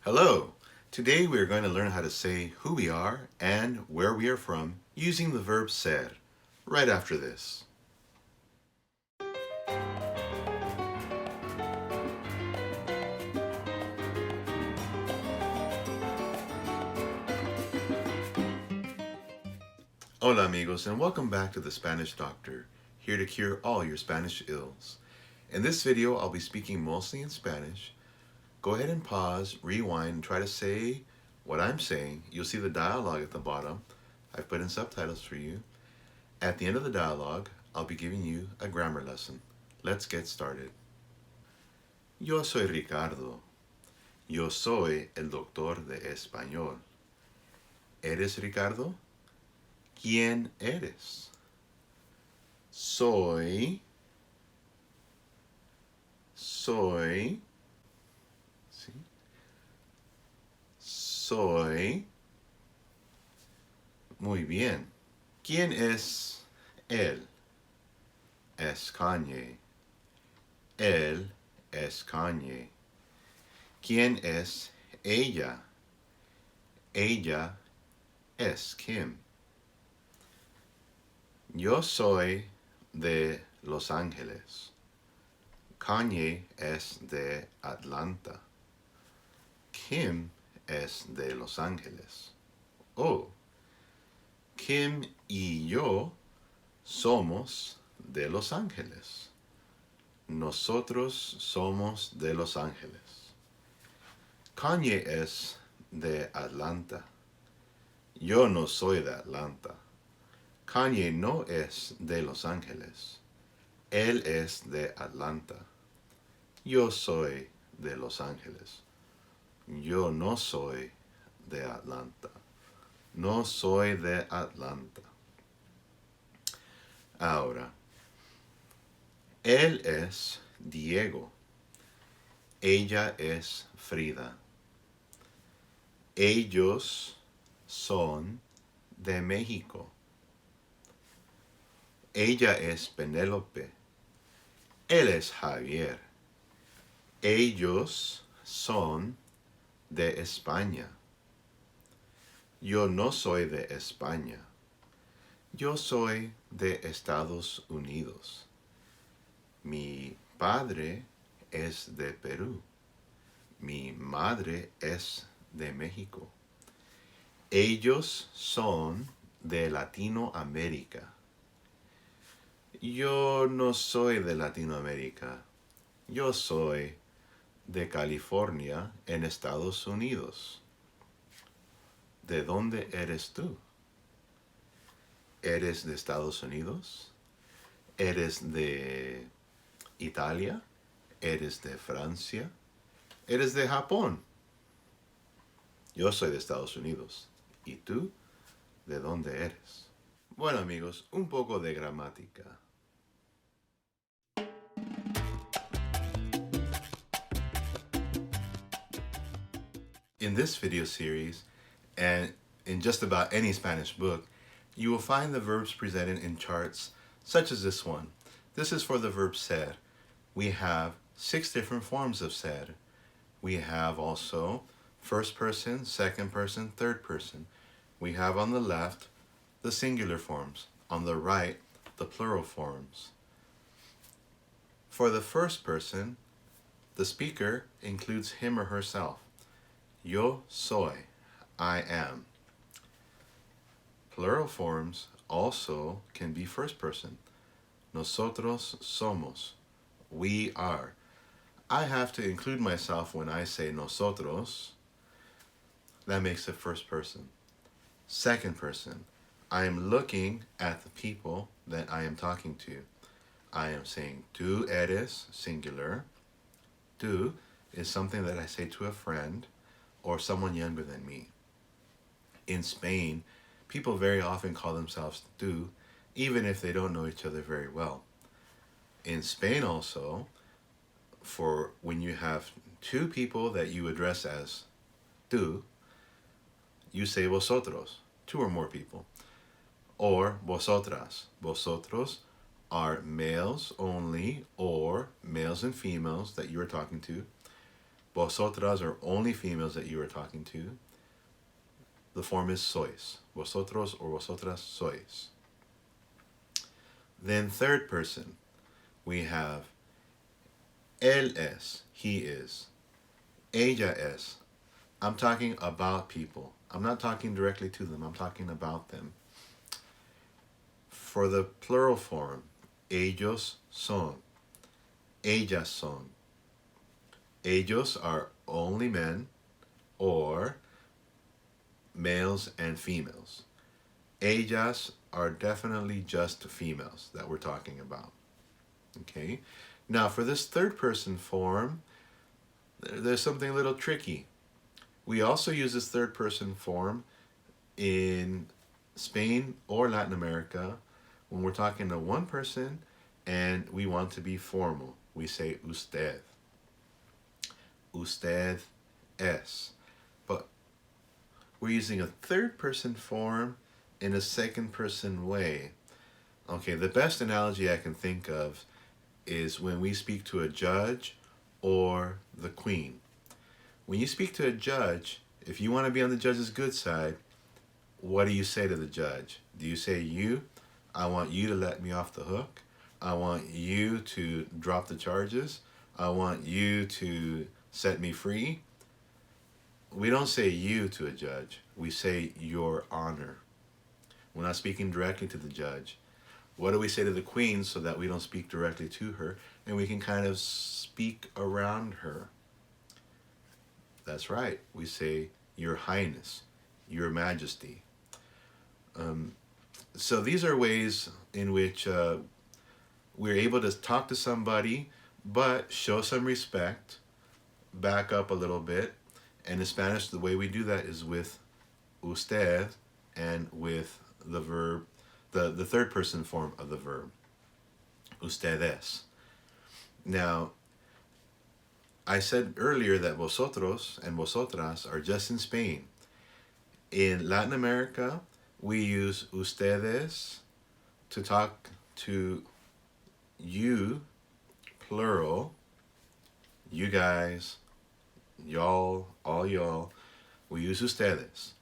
Hello! Today we are going to learn how to say who we are and where we are from using the verb ser, right after this. Hola amigos and welcome back to the Spanish Doctor, here to cure all your Spanish ills. In this video I'll be speaking mostly in Spanish. Go ahead and pause, rewind, and try to say what I'm saying. You'll see the dialogue at the bottom. I've put in subtitles for you. At the end of the dialogue, I'll be giving you a grammar lesson. Let's get started. Yo soy Ricardo. Yo soy el doctor de español. ¿Eres Ricardo? ¿Quién eres? Soy. ¿Sí? Soy. Muy bien. ¿Quién es él? Es Kanye. Él es Kanye. ¿Quién es ella? Ella es Kim. Yo soy de Los Ángeles. Kanye es de Atlanta. Kim es de Los Ángeles. Oh, Kim y yo somos de Los Ángeles. Nosotros somos de Los Ángeles. Kanye es de Atlanta. Yo no soy de Atlanta. Kanye no es de Los Ángeles. Él es de Atlanta. Yo soy de Los Ángeles. Yo no soy de Atlanta. No soy de Atlanta. Ahora, él es Diego. Ella es Frida. Ellos son de México. Ella es Penélope. Él es Javier. Ellos son de España. Yo no soy de España. Yo soy de Estados Unidos. Mi padre es de Perú. Mi madre es de México. Ellos son de Latinoamérica. Yo no soy de Latinoamérica. Yo soy de California en Estados Unidos. ¿De dónde eres tú? ¿Eres de Estados Unidos? ¿Eres de Italia? ¿Eres de Francia? ¿Eres de Japón? Yo soy de Estados Unidos. ¿Y tú? ¿De dónde eres? Bueno amigos, un poco de gramática. In this video series, and in just about any Spanish book, you will find the verbs presented in charts such as this one. This is for the verb ser. We have 6 different forms of ser. We have also first person, second person, third person. We have on the left the singular forms, on the right the plural forms. For the first person, the speaker includes him or herself. Yo soy, I am. Plural forms also can be first person. Nosotros somos, we are. I have to include myself when I say nosotros. That makes it first person. Second person, I am looking at the people that I am talking to. I am saying tú eres, singular. Tú is something that I say to a friend or someone younger than me. In Spain, people very often call themselves tú, even if they don't know each other very well. In Spain also, for when you have 2 people that you address as tú, you say vosotros, 2 or more people. Or vosotras. Vosotros are males only or males and females that you are talking to. Vosotras are only females that you are talking to. The form is sois. Vosotros or vosotras sois. Then third person, we have él es, he is. Ella es. I'm talking about people. I'm not talking directly to them. I'm talking about them. For the plural form, ellos son. Ellas son. Ellos are only men or males and females. Ellas are definitely just females that we're talking about. Okay? Now, for this third person form, there's something a little tricky. We also use this third person form in Spain or Latin America when we're talking to one person and we want to be formal. We say usted. Usted es. But we're using a third person form in a second person way. Okay, the best analogy I can think of is when we speak to a judge or the queen. When you speak to a judge, if you want to be on the judge's good side, what do you say to the judge? Do you say, you? I want you to let me off the hook. I want you to drop the charges. I want you to set me free. We don't say you to a judge. We say your honor. We're not speaking directly to the judge. What do we say to the queen so that we don't speak directly to her and we can kind of speak around her? That's right. We say, Your Highness, Your Majesty. So these are ways in which we're able to talk to somebody, but show some respect, back up a little bit. And in Spanish, the way we do that is with usted and with the verb, the third person form of the verb, ustedes. Now, I said earlier that vosotros and vosotras are just in Spain. In Latin America, we use ustedes to talk to you, plural, you guys, y'all, all y'all. We use ustedes.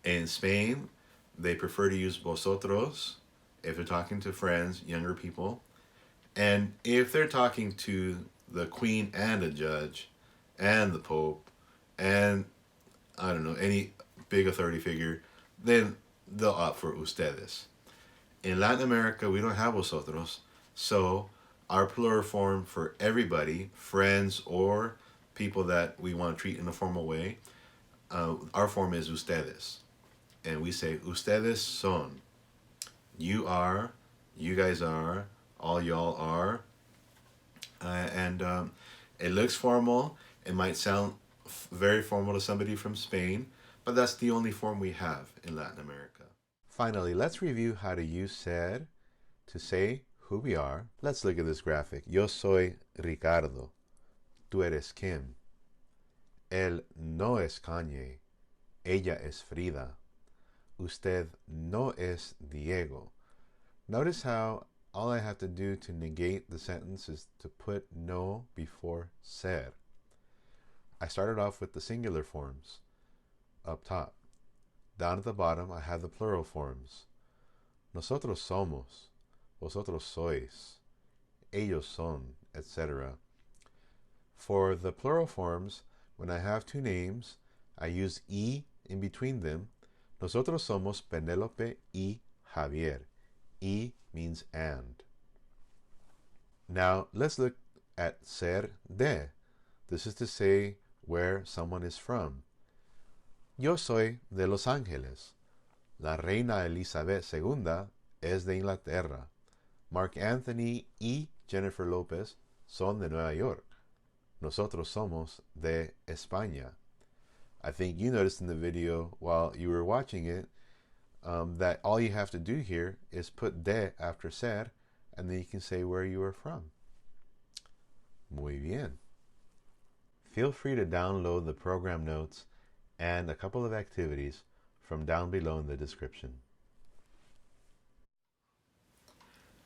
In Spain, they prefer to use vosotros if they're talking to friends, younger people. And if they're talking to the queen and a judge and the pope and, I don't know, any big authority figure, then they'll opt for ustedes. In Latin America, we don't have vosotros, so our plural form for everybody, friends or people that we want to treat in a formal way, our form is ustedes. And we say, ustedes son. You are, you guys are, all y'all are. And it looks formal. It might sound very formal to somebody from Spain, but that's the only form we have in Latin America. Finally, let's review how to use ser to say who we are. Let's look at this graphic. Yo soy Ricardo. Tú eres Kim. Él no es Kanye. Ella es Frida. Usted no es Diego. Notice how all I have to do to negate the sentence is to put no before ser. I started off with the singular forms up top. Down at the bottom, I have the plural forms. Nosotros somos, vosotros sois, ellos son, etc. For the plural forms, when I have two names, I use y in between them. Nosotros somos Penélope y Javier. Y means and. Now, let's look at ser de. This is to say where someone is from. Yo soy de Los Ángeles. La reina Elizabeth II es de Inglaterra. Mark Anthony y Jennifer Lopez son de Nueva York. Nosotros somos de España. I think you noticed in the video while you were watching it that all you have to do here is put de after ser, and then you can say where you are from. Muy bien. Feel free to download the program notes and a couple of activities from down below in the description.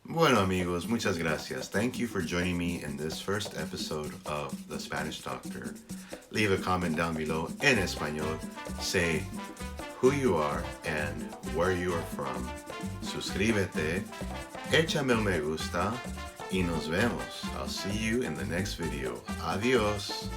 Bueno, amigos, muchas gracias. Thank you for joining me in this first episode of The Spanish Doctor. Leave a comment down below in Espanol. Say who you are and where you are from. Suscríbete, échame un me gusta, y nos vemos. I'll see you in the next video. Adios.